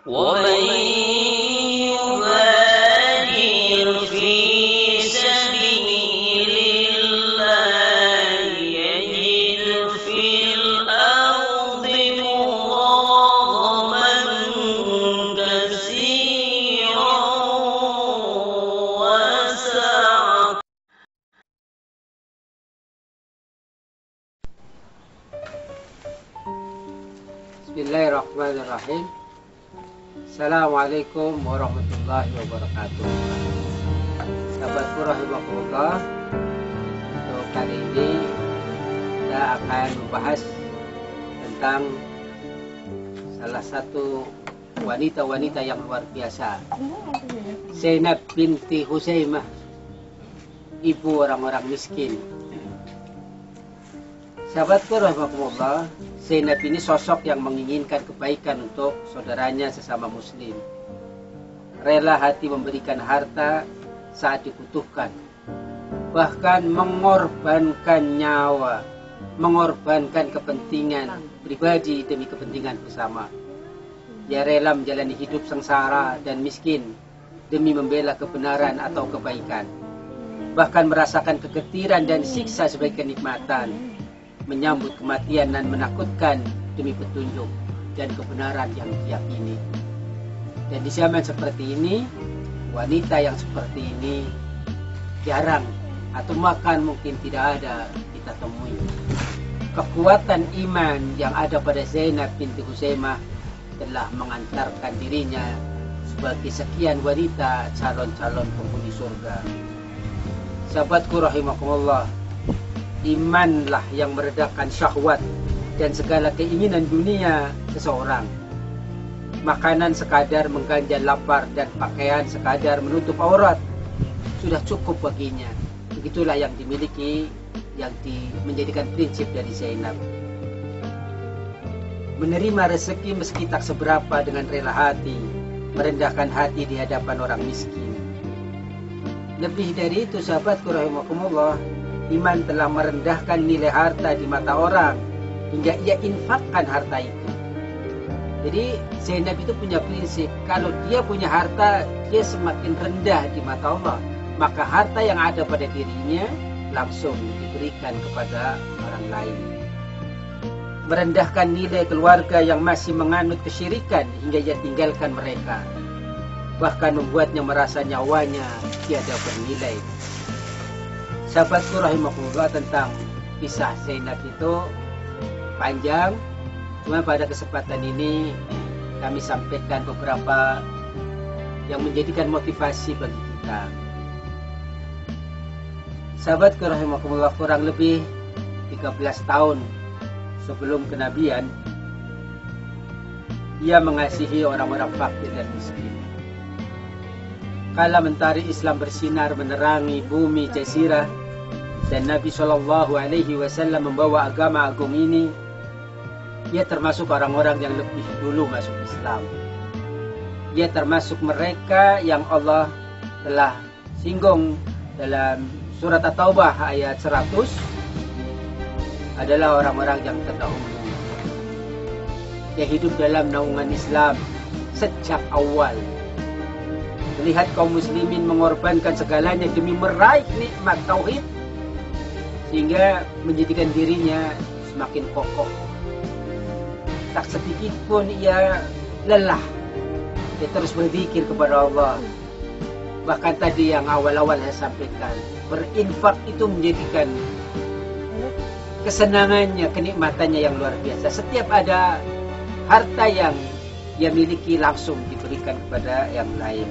ومن يهاجر في سبيل الله يجد في الأرض مراغما كثيرا وسعة. Bismillahirrahmanirrahim. Assalamualaikum warahmatullahi wabarakatuh. Sahabatku rahimakumullah, untuk kali ini kita akan membahas tentang salah satu wanita-wanita yang luar biasa, Zainab binti Khuzaimah, ibu orang-orang miskin. Sahabatku rahimakumullah, Zainab ini sosok yang menginginkan kebaikan untuk saudaranya sesama muslim. Rela hati memberikan harta saat dibutuhkan. Bahkan mengorbankan nyawa, mengorbankan kepentingan pribadi demi kepentingan bersama. Dia rela menjalani hidup sengsara dan miskin demi membela kebenaran atau kebaikan. Bahkan merasakan kegetiran dan siksa sebagai kenikmatan, menyambut kematian dan menakutkan demi petunjuk dan kebenaran yang diyakini. Dan di zaman seperti ini, wanita yang seperti ini jarang atau bahkan mungkin tidak ada kita temui. Kekuatan iman yang ada pada Zainab binti Khuzaimah telah mengantarkan dirinya sebagai sekian wanita calon-calon penghuni surga. Sahabatku rahimakumullah, imanlah yang meredakan syahwat dan segala keinginan dunia seseorang. Makanan sekadar mengganjal lapar dan pakaian sekadar menutup aurat sudah cukup baginya. Begitulah yang dimiliki, menjadikan prinsip dari Zainab. Menerima rezeki meski tak seberapa dengan rela hati, merendahkan hati di hadapan orang miskin. Lebih dari itu, sahabatku rahimakumullah, iman telah merendahkan nilai harta di mata orang hingga ia infakkan harta itu. Jadi Zainab itu punya prinsip, kalau dia punya harta, dia semakin rendah di mata Allah, maka harta yang ada pada dirinya langsung diberikan kepada orang lain. Merendahkan nilai keluarga yang masih menganut kesyirikan hingga ia tinggalkan mereka, bahkan membuatnya merasa nyawanya tiada bernilai. Sahabatku rahimakumullah, tentang kisah Zainab itu panjang, cuma pada kesempatan ini kami sampaikan beberapa yang menjadikan motivasi bagi kita. Sahabatku rahimakumullah, kurang lebih 13 tahun sebelum kenabian, ia mengasihi orang-orang fakir dan miskin. Kala mentari Islam bersinar menerangi bumi jazirah dan Nabi Shallallahu Alaihi Wasallam membawa agama agung ini, ia termasuk orang-orang yang lebih dulu masuk Islam. Ia termasuk mereka yang Allah telah singgung dalam surat At-Taubah ayat 100, adalah orang-orang yang terdahulu. Dia hidup dalam naungan Islam sejak awal. Melihat kaum muslimin mengorbankan segalanya demi meraih nikmat tauhid, sehingga menjadikan dirinya semakin kokoh. Tak sedikit pun ia lelah. Dia terus berzikir kepada Allah. Bahkan tadi yang awal-awal saya sampaikan, berinfak itu menjadikan kesenangannya, kenikmatannya yang luar biasa. Setiap ada harta yang ia miliki langsung diberikan kepada yang lain.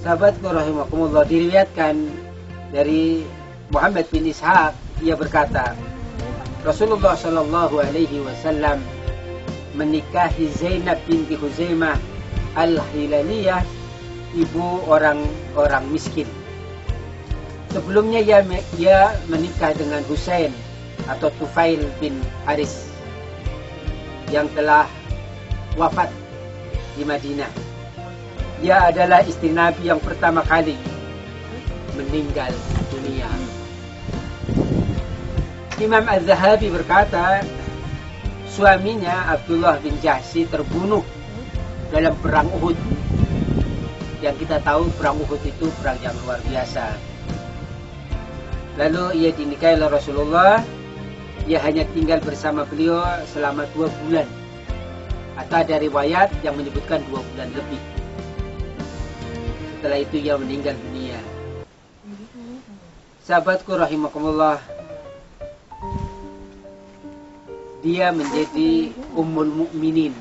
Sahabatku rahimakumullah, diriwayatkan dari Muhammad bin Ishaq, ia berkata, Rasulullah Shallallahu Alaihi Wasallam menikahi Zainab binti Khuzaimah al-Hilaliyah, ibu orang-orang miskin. Sebelumnya ia menikah dengan Husain atau Tufail bin Haris yang telah wafat di Madinah. Dia adalah istri Nabi yang pertama kali meninggal dunia. Imam Az-Zahabi berkata, suaminya Abdullah bin Jahsy terbunuh dalam perang Uhud. Yang kita tahu perang Uhud itu perang yang luar biasa. Lalu ia dinikahi oleh Rasulullah. Ia hanya tinggal bersama beliau selama 2 bulan. Atau ada riwayat yang menyebutkan 2 bulan lebih. Setelah itu ia meninggal dunia. Sahabatku rahimakumullah, dia menjadi Ummul Mukminin,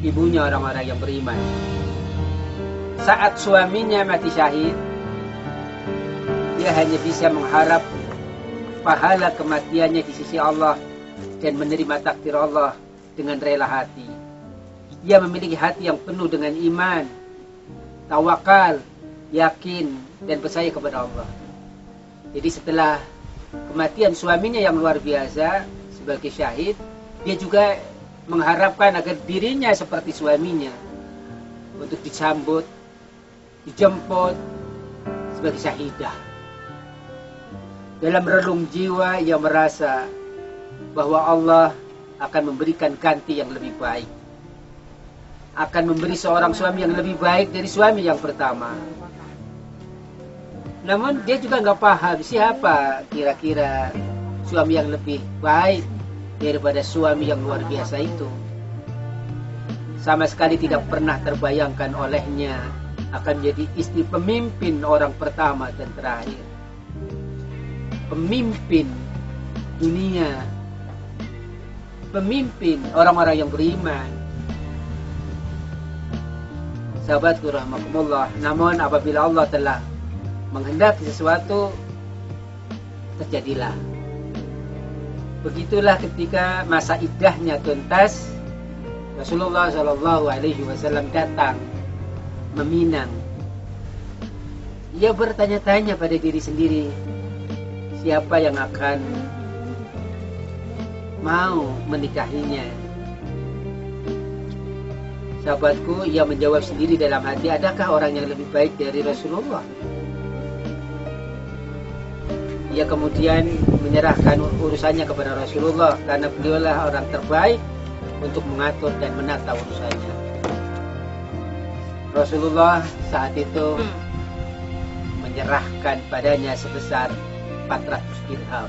ibunya orang-orang yang beriman. Saat suaminya mati syahid, dia hanya bisa mengharap pahala kematiannya di sisi Allah dan menerima takdir Allah dengan rela hati. Dia memiliki hati yang penuh dengan iman, tawakal, yakin, dan percaya kepada Allah. Jadi setelah kematian suaminya yang luar biasa sebagai syahid, dia juga mengharapkan agar dirinya seperti suaminya untuk disambut, dijemput sebagai syahidah. Dalam relung jiwa ia merasa bahwa Allah akan memberikan ganti yang lebih baik, akan memberi seorang suami yang lebih baik dari suami yang pertama. Namun dia juga nggak paham siapa kira-kira suami yang lebih baik daripada suami yang luar biasa itu. Sama sekali tidak pernah terbayangkan olehnya akan menjadi istri pemimpin orang pertama dan terakhir, pemimpin dunia, pemimpin orang-orang yang beriman. Sahabatku rahimakumullah, namun apabila Allah telah menghendaki sesuatu, terjadilah. Begitulah ketika masa iddahnya tuntas, Rasulullah SAW datang meminang. Ia bertanya-tanya pada diri sendiri, siapa yang akan mau menikahinya? Sahabatku, ia menjawab sendiri dalam hati, adakah orang yang lebih baik dari Rasulullah? Ia kemudian menyerahkan urusannya kepada Rasulullah karena beliaulah orang terbaik untuk mengatur dan menata urusannya. Rasulullah saat itu menyerahkan padanya sebesar 400 dirham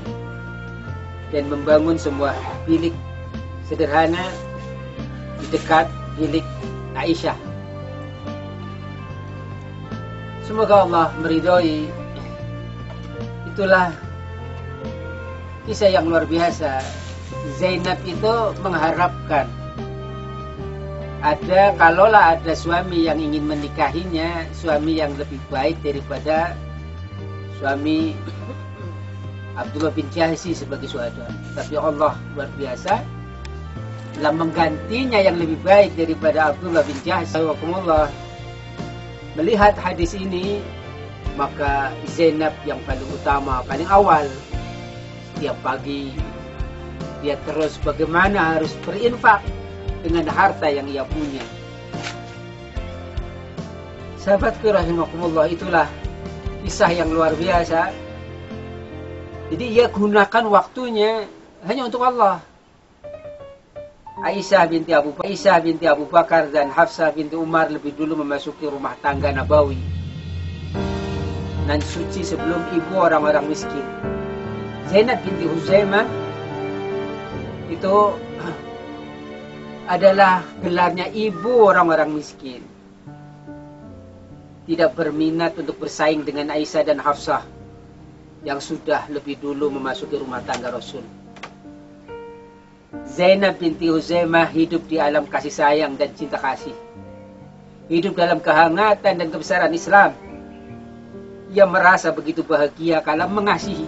dan membangun sebuah bilik sederhana di dekat bilik Aisyah. Semoga Allah meridhoi. Itulah kisah yang luar biasa. Zainab itu mengharapkan kalaulah ada suami yang ingin menikahinya, suami yang lebih baik daripada suami Abdullah bin Jahsy sebagai saudara. Tapi Allah luar biasa telah menggantinya yang lebih baik daripada Abdullah bin Jahsy. Melihat hadis ini, maka Zainab yang paling utama, paling awal, setiap pagi dia terus bagaimana harus berinfak dengan harta yang ia punya. Sahabatku rahimakumullah, itulah kisah yang luar biasa. Jadi ia gunakan waktunya hanya untuk Allah. Aisyah binti Abu Bakar dan Hafsah binti Umar lebih dulu memasuki rumah tangga Nabawi nan suci sebelum ibu orang-orang miskin. Zainab binti Huzaimah itu adalah gelarnya ibu orang-orang miskin. Tidak berminat untuk bersaing dengan Aisyah dan Hafsah yang sudah lebih dulu memasuki rumah tangga Rasul. Zainab binti Huzaimah hidup di alam kasih sayang dan cinta kasih. Hidup dalam kehangatan dan kebesaran Islam. Ia merasa begitu bahagia kalau mengasihi.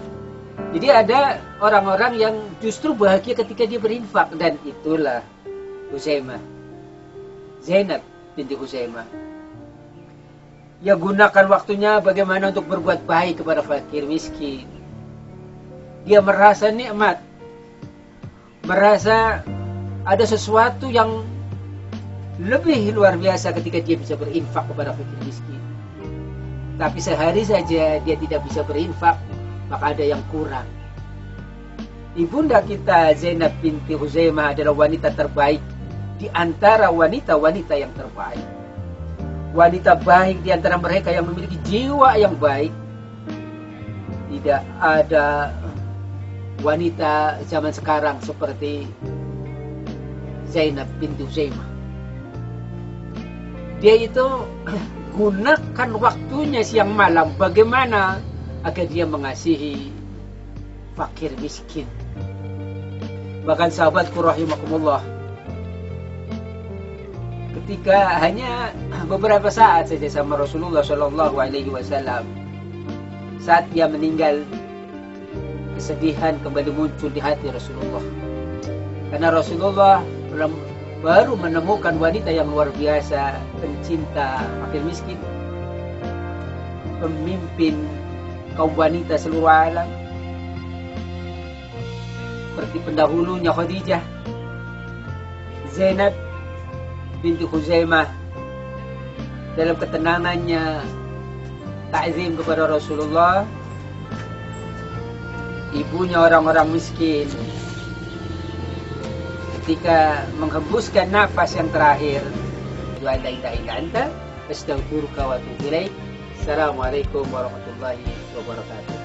Jadi ada orang-orang yang justru bahagia ketika dia berinfak, dan itulah Huzaimah, Zainab binti Huzaimah. Ia gunakan waktunya bagaimana untuk berbuat baik kepada fakir miskin. Dia merasa nikmat, merasa ada sesuatu yang lebih luar biasa ketika dia bisa berinfak kepada fakir miskin. Tapi sehari saja dia tidak bisa berinfak, maka ada yang kurang. ibunda kita Zainab binti Huzaimah adalah wanita terbaik di antara wanita-wanita yang terbaik. Wanita baik di antara mereka yang memiliki jiwa yang baik. Tidak ada wanita zaman sekarang seperti Zainab binti Huzaimah. Dia itu gunakan waktunya siang malam bagaimana agar dia mengasihi fakir miskin. Bahkan sahabatku rahimakumullah, ketika hanya beberapa saat saja sama Rasulullah Shallallahu Alaihi Wasallam, saat dia meninggal, kesedihan kembali muncul di hati Rasulullah. Karena Rasulullah baru menemukan wanita yang luar biasa, pencinta fakir miskin, pemimpin kaum wanita seluruh alam, seperti pendahulunya Khadijah. Zainab binti Huzaimah dalam ketenangannya ta'zim kepada Rasulullah, ibunya orang-orang miskin, ketika menghembuskan nafas yang terakhir, la ilaha illa anta astaghfiruka wa atubu ilaik. Assalamualaikum warahmatullahi wabarakatuh.